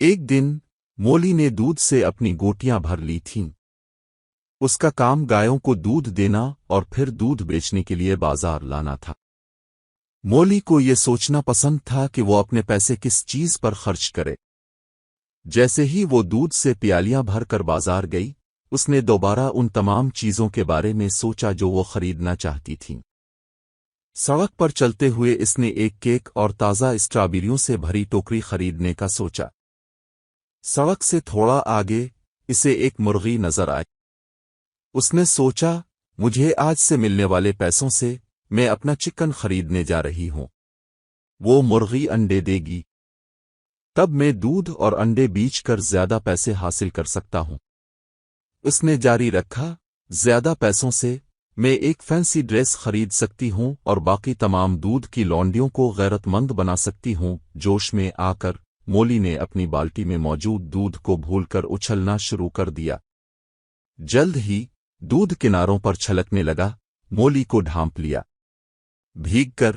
ایک دن مولی نے دودھ سے اپنی گوٹیاں بھر لی تھیں۔ اس کا کام گایوں کو دودھ دینا اور پھر دودھ بیچنے کے لیے بازار لانا تھا۔ مولی کو یہ سوچنا پسند تھا کہ وہ اپنے پیسے کس چیز پر خرچ کرے۔ جیسے ہی وہ دودھ سے پیالیاں بھر کر بازار گئی، اس نے دوبارہ ان تمام چیزوں کے بارے میں سوچا جو وہ خریدنا چاہتی تھیں۔ سڑک پر چلتے ہوئے اس نے ایک کیک اور تازہ اسٹرابیریوں سے بھری ٹوکری خریدنے کا سوچا۔ سڑک سے تھوڑا آگے اسے ایک مرغی نظر آئی۔ اس نے سوچا، مجھے آج سے ملنے والے پیسوں سے میں اپنا چکن خریدنے جا رہی ہوں۔ وہ مرغی انڈے دے گی، تب میں دودھ اور انڈے بیچ کر زیادہ پیسے حاصل کر سکتا ہوں۔ اس نے جاری رکھا، زیادہ پیسوں سے میں ایک فینسی ڈریس خرید سکتی ہوں اور باقی تمام دودھ کی لونڈیوں کو غیرت مند بنا سکتی ہوں۔ جوش میں آ کر مولی نے اپنی بالٹی میں موجود دودھ کو بھول کر اچھلنا شروع کر دیا۔ جلد ہی دودھ کناروں پر چھلکنے لگا۔ مولی کو ڈھانپ لیا۔ بھیگ کر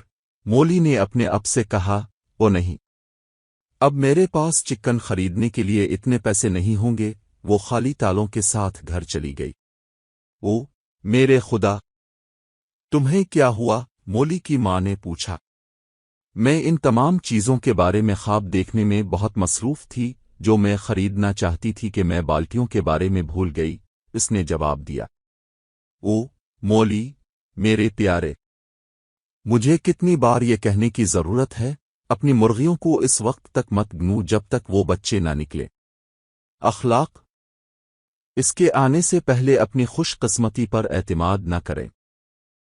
مولی نے اپنے اب سے کہا، او نہیں، اب میرے پاس چکن خریدنے کے لیے اتنے پیسے نہیں ہوں گے۔ وہ خالی تالوں کے ساتھ گھر چلی گئی۔ او میرے خدا، تمہیں کیا ہوا؟ مولی کی ماں نے پوچھا۔ میں ان تمام چیزوں کے بارے میں خواب دیکھنے میں بہت مصروف تھی جو میں خریدنا چاہتی تھی کہ میں بالٹیوں کے بارے میں بھول گئی، اس نے جواب دیا۔ او مولی، میرے پیارے، مجھے کتنی بار یہ کہنے کی ضرورت ہے، اپنی مرغیوں کو اس وقت تک مت گنو جب تک وہ بچے نہ نکلے۔ اخلاق، اس کے آنے سے پہلے اپنی خوش قسمتی پر اعتماد نہ کریں۔